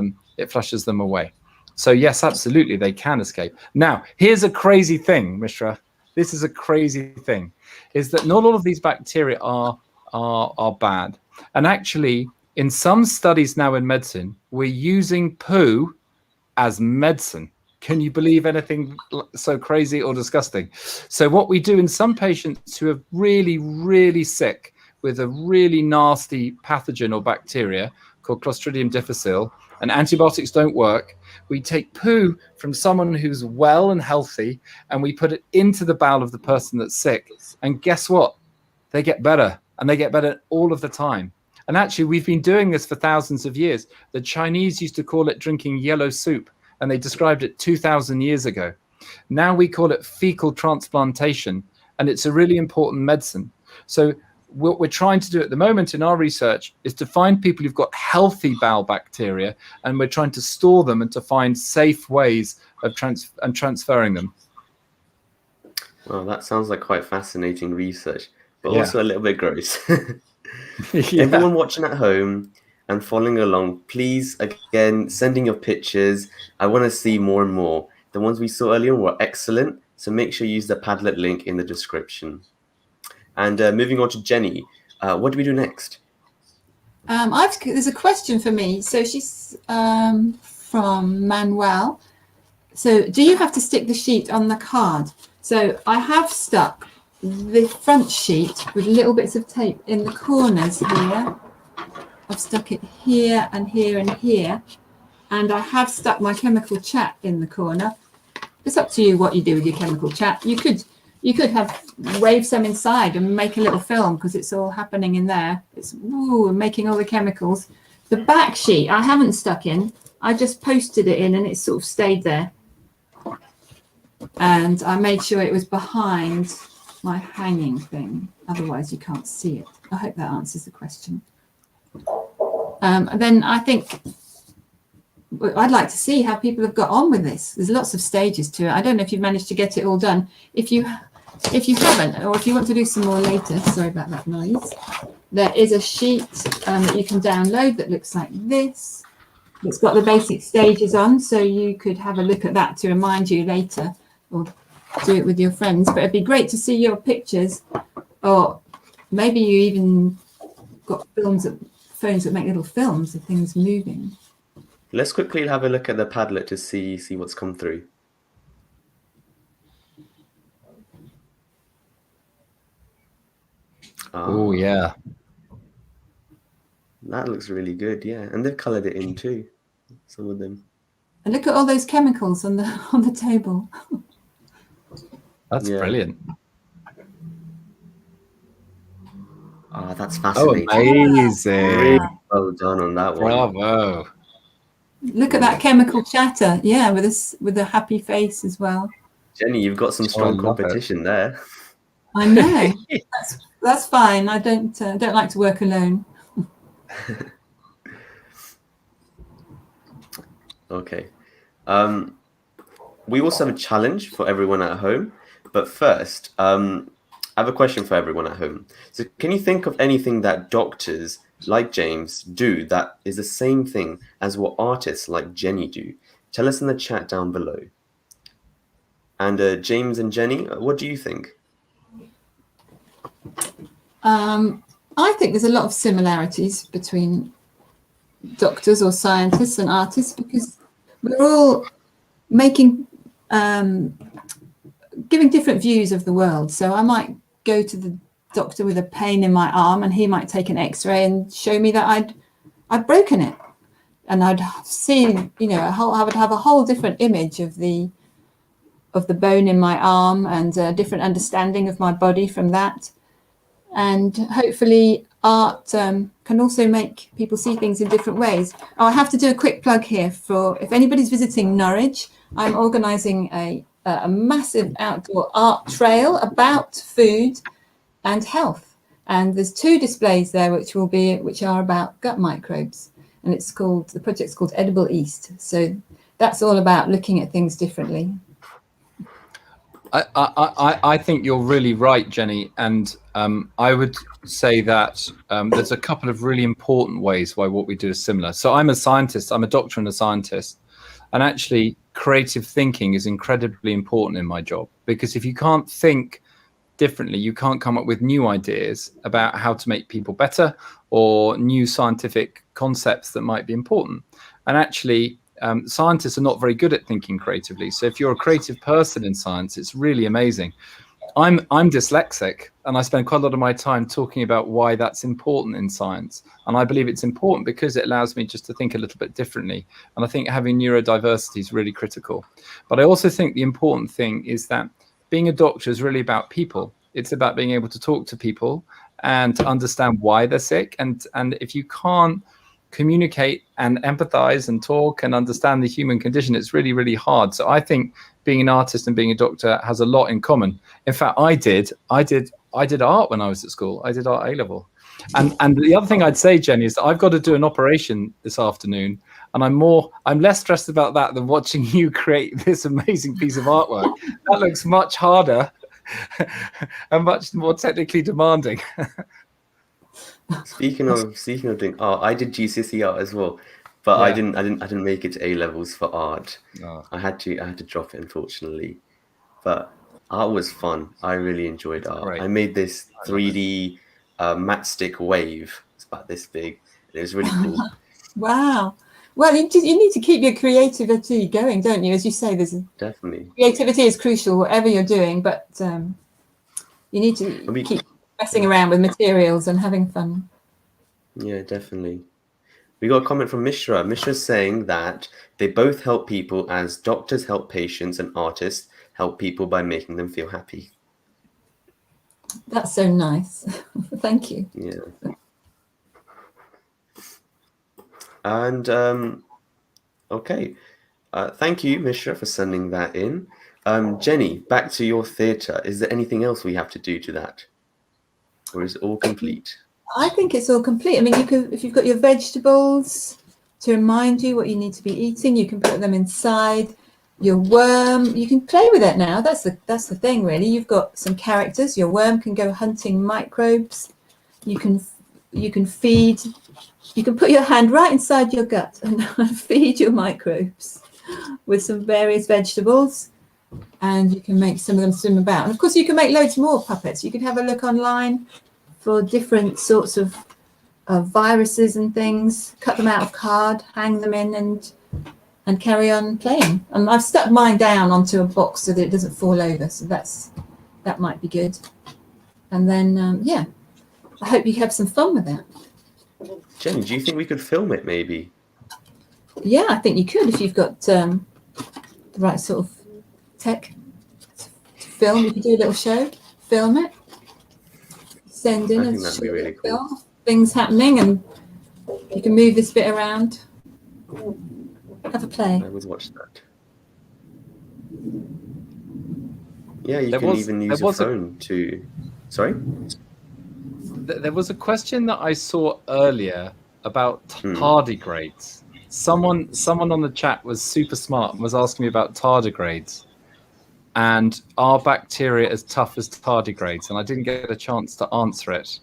them away. So yes, absolutely, they can escape. Now, here's a crazy thing, Mishra. This is a crazy thing, is that not all of these bacteria are bad. And actually, in some studies now in medicine, we're using poo as medicine. Can you believe anything so crazy or disgusting? So what we do in some patients who are really, really sick with a really nasty pathogen or bacteria called Clostridium difficile, and antibiotics don't work, we take poo from someone who's well and healthy and we put it into the bowel of the person that's sick. And guess what? They get better, and they get better all of the time. And actually, we've been doing this for thousands of years. The Chinese used to call it drinking yellow soup, and they described it 2,000 years ago. Now we call it fecal transplantation, and it's a really important medicine. So what we're trying to do at the moment in our research is to find people who've got healthy bowel bacteria, and we're trying to store them and to find safe ways of transferring them. Well, that sounds like quite fascinating research, but also a little bit gross. Yeah. Everyone watching at home and following along, please, again, send in your pictures. I want to see more and more. The ones we saw earlier were excellent, so make sure you use the Padlet link in the description. And moving on to Jenny, what do we do next? There's a question for me. So she's from Manuel. So do you have to stick the sheet on the card? So I have stuck the front sheet with little bits of tape in the corners here. I've stuck it here and here and here. And I have stuck my chemical chat in the corner. It's up to you what you do with your chemical chat. You could have wave some inside and make a little film, because it's all happening in there. It's making all the chemicals. The back sheet I haven't stuck in. I just posted it in and it sort of stayed there. And I made sure it was behind my hanging thing. Otherwise you can't see it. I hope that answers the question. And then I think I'd like to see how people have got on with this. There's lots of stages to it. I don't know if you've managed to get it all done. If you haven't, or if you want to do some more later, sorry about that noise, there is a sheet that you can download that looks like this. It's got the basic stages on, so you could have a look at that to remind you later, or do it with your friends. But it'd be great to see your pictures, or maybe you even got phones that make little films of things moving. Let's quickly have a look at the Padlet to see what's come through. Oh, yeah. That looks really good, yeah. And they've coloured it in too, some of them. And look at all those chemicals on the table. That's brilliant. Oh, that's fascinating. Oh, amazing. Really well done on that one. Bravo. Look at that chemical chatter. Yeah, with a happy face as well. Jenny, you've got some strong competition there. I know. That's fine. I don't like to work alone. Okay. We also have a challenge for everyone at home. But first, I have a question for everyone at home. So can you think of anything that doctors like James do that is the same thing as what artists like Jennie do? Tell us in the chat down below. And James and Jennie, what do you think? I think there's a lot of similarities between doctors or scientists and artists, because we're all making giving different views of the world. So I might go to the doctor with a pain in my arm, and he might take an X-ray and show me that I'd broken it, and I'd see, you know, I would have a whole different image of the bone in my arm, and a different understanding of my body from that. And hopefully art can also make people see things in different ways. Oh, I have to do a quick plug here for, if anybody's visiting Norwich, I'm organising a massive outdoor art trail about food and health. And there's 2 displays there which are about gut microbes. And the project's called Edible East. So that's all about looking at things differently. I think you're really right, Jennie, and I would say that there's a couple of really important ways why what we do is similar. So I'm a scientist, I'm a doctor and a scientist, and actually creative thinking is incredibly important in my job, because if you can't think differently, you can't come up with new ideas about how to make people better or new scientific concepts that might be important. And actually, scientists are not very good at thinking creatively. So if you're a creative person in science, it's really amazing. I'm dyslexic, and I spend quite a lot of my time talking about why that's important in science. And I believe it's important because it allows me just to think a little bit differently. And I think having neurodiversity is really critical. But I also think the important thing is that being a doctor is really about people. It's about being able to talk to people and to understand why they're sick. And if you can't communicate and empathize and talk and understand the human condition, it's really, really hard. So I think being an artist and being a doctor has a lot in common. In fact, I did art when I was at school. I did art A-level. And the other thing I'd say, Jennie, is that I've got to do an operation this afternoon, and I'm less stressed about that than watching you create this amazing piece of artwork. That looks much harder and much more technically demanding. Speaking of doing art, I did GCSE art as well, but Yeah. I didn't make it to A levels for art. Oh. I had to drop it, unfortunately. But art was fun. I really enjoyed art. Great. I made this 3D matchstick wave. It's about this big. It was really cool. Wow. Well, you need to keep your creativity going, don't you? As you say, Definitely. Creativity is crucial, whatever you're doing, but you need to keep messing around with materials and having fun. Yeah, definitely. We got a comment from Mishra. Mishra's saying that they both help people as doctors help patients and artists help people by making them feel happy. That's so nice. Thank you. Yeah. And okay. Thank you, Mishra, for sending that in. Jennie, back to your theatre. Is there anything else we have to do to that? Or is it all complete? I think it's all complete. I mean, you can, if you've got your vegetables to remind you what you need to be eating, you can put them inside. Your worm, you can play with it now. That's the thing, really. You've got some characters. Your worm can go hunting microbes. You can feed. You can put your hand right inside your gut and feed your microbes with some various vegetables, and you can make some of them swim about. And of course, you can make loads more puppets. You can have a look online for different sorts of viruses and things, cut them out of card, hang them in, and carry on playing. And I've stuck mine down onto a box so that it doesn't fall over. So that might be good. And then, yeah, I hope you have some fun with that. Jennie, do you think we could film it maybe? Yeah, I think you could if you've got the right sort of tech to film. You could do a little show, film it, send in I think a that'd be really cool. film, things happening, and you can move this bit around. Have a play. I would watch that. Yeah, you can even use your phone to... Sorry? There was a question that I saw earlier about tardigrades. Someone on the chat was super smart and was asking me about tardigrades. And are bacteria as tough as tardigrades? And I didn't get a chance to answer it.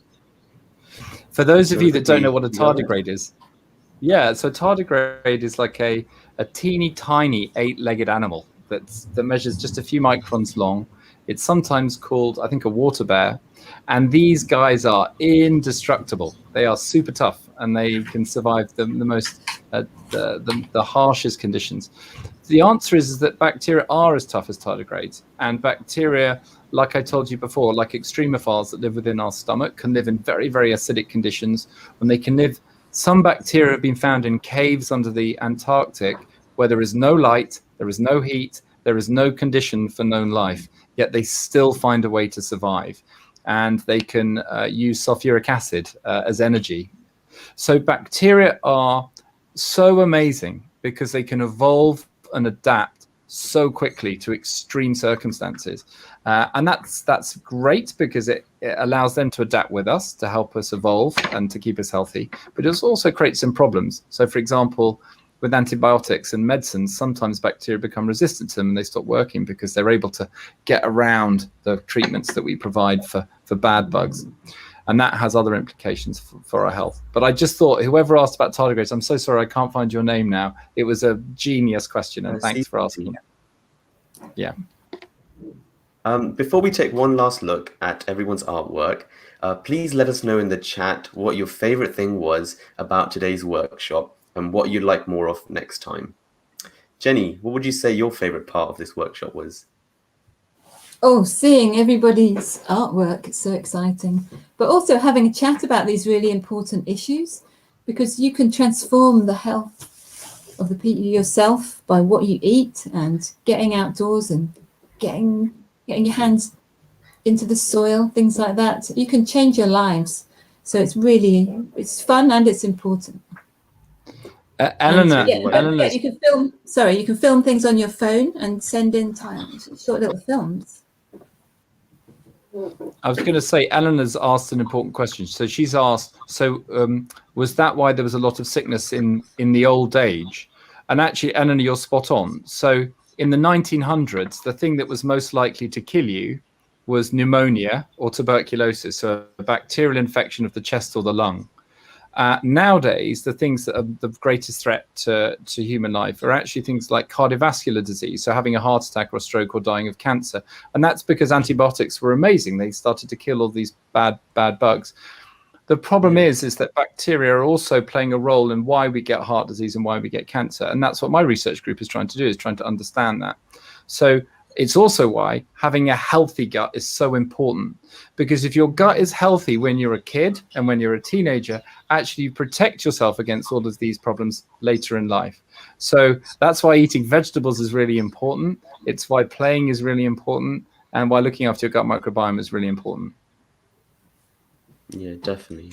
For those of you that don't know what a tardigrade is, yeah, so tardigrade is like a teeny tiny 8-legged animal that measures just a few microns long. It's sometimes called, I think, a water bear. And these guys are indestructible. They are super tough, and they can survive the most the harshest conditions. The answer is that bacteria are as tough as tardigrades, and bacteria, like I told you before, like extremophiles that live within our stomach, can live in very, very acidic conditions. When they can live, some bacteria have been found in caves under the Antarctic where there is no light, there is no heat, there is no condition for known life, yet they still find a way to survive. And they can use sulfuric acid as energy. So bacteria are so amazing because they can evolve and adapt so quickly to extreme circumstances. And that's great because it allows them to adapt with us, to help us evolve and to keep us healthy. But it also creates some problems. So, for example, with antibiotics and medicines, sometimes bacteria become resistant to them and they stop working because they're able to get around the treatments that we provide for bad bugs. And that has other implications for our health. But I just thought, whoever asked about tardigrades, I'm so sorry I can't find your name now. It was a genius question, and thanks for asking it. Yeah. Before we take one last look at everyone's artwork, please let us know in the chat what your favorite thing was about today's workshop and what you'd like more of next time. Jenny, what would you say your favorite part of this workshop was? Oh, seeing everybody's artwork, it's so exciting. But also having a chat about these really important issues, because you can transform the health of the people yourself by what you eat and getting outdoors and getting your hands into the soil, things like that. You can change your lives. So it's fun and it's important. Eleanor, Eleanor, you can film. Sorry, you can film things on your phone and send in short little films. I was going to say, Eleanor's asked an important question. So she's asked, was that why there was a lot of sickness in the old age? And actually, Eleanor, you're spot on. So in the 1900s, the thing that was most likely to kill you was pneumonia or tuberculosis, so a bacterial infection of the chest or the lung. Nowadays, the things that are the greatest threat to human life are actually things like cardiovascular disease, so having a heart attack or a stroke or dying of cancer. And that's because antibiotics were amazing. They started to kill all these bad bugs. The problem is that bacteria are also playing a role in why we get heart disease and why we get cancer. And that's what my research group is trying to do, is trying to understand that. So it's also why having a healthy gut is so important, because if your gut is healthy when you're a kid and when you're a teenager, actually you protect yourself against all of these problems later in life. So that's why eating vegetables is really important. It's why playing is really important, and why looking after your gut microbiome is really important. Yeah, definitely.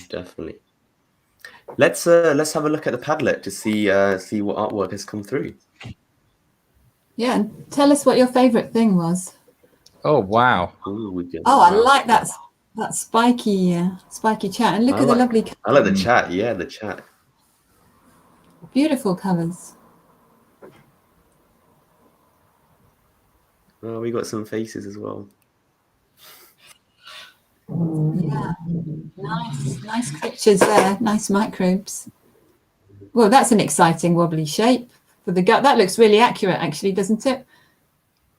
Let's have a look at the Padlet to see what artwork has come through. Yeah, and tell us what your favorite thing was. Oh wow! I like that spiky chat, and look at the lovely colours. I like the chat. Yeah, the chat. Beautiful colours. Oh, we got some faces as well. Yeah, nice pictures there. Nice microbes. Well, that's an exciting wobbly shape for the gut. That looks really accurate, actually, doesn't it?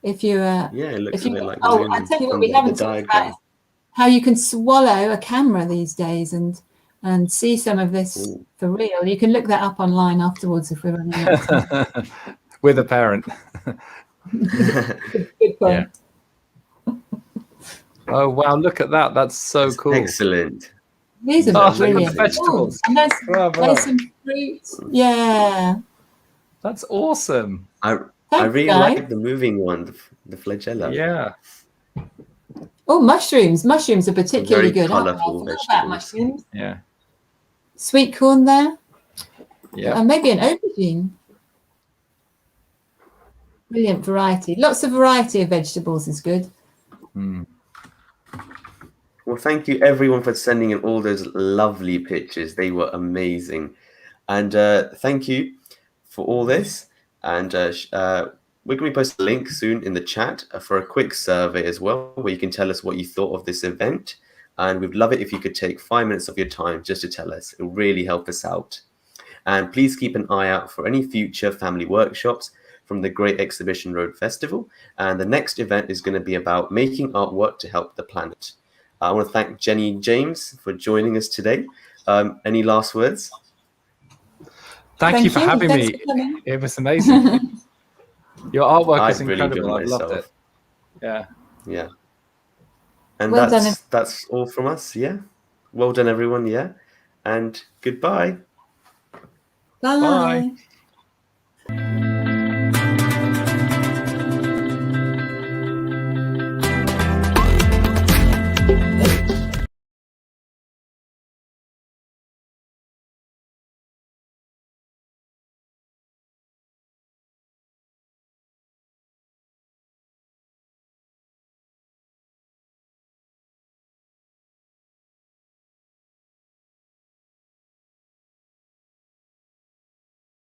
If you it looks a bit like. I tell you what, we haven't talked about how you can swallow a camera these days and see some of this for real. You can look that up online afterwards if we're running out of time. With a parent. Good point. Yeah. Oh wow! Look at that. That's so cool. Excellent. These are brilliant. Vegetables. And there's some fruit. Yeah. That's awesome. I really like the moving one, the flagella. Yeah. Oh, mushrooms. Mushrooms are particularly good. Colourful about mushrooms. Yeah. Sweet corn there. Yeah. And maybe an aubergine. Brilliant variety. Lots of variety of vegetables is good. Well, thank you everyone for sending in all those lovely pictures. They were amazing. And thank you for all this. And we're going to be posting a link soon in the chat for a quick survey as well, where you can tell us what you thought of this event. And we'd love it if you could take 5 minutes of your time just to tell us. It will really help us out. And please keep an eye out for any future family workshops from the Great Exhibition Road Festival. And the next event is going to be about making artwork to help the planet. I want to thank Jennie and James for joining us today. Any last words? Thank you for having Thanks me. for coming. It was amazing. Your artwork is I've really enjoyed incredible. I loved myself. it. Yeah. Yeah. And Well done. that's all from us. Yeah. Well done, everyone. Yeah. And goodbye. Bye. Bye.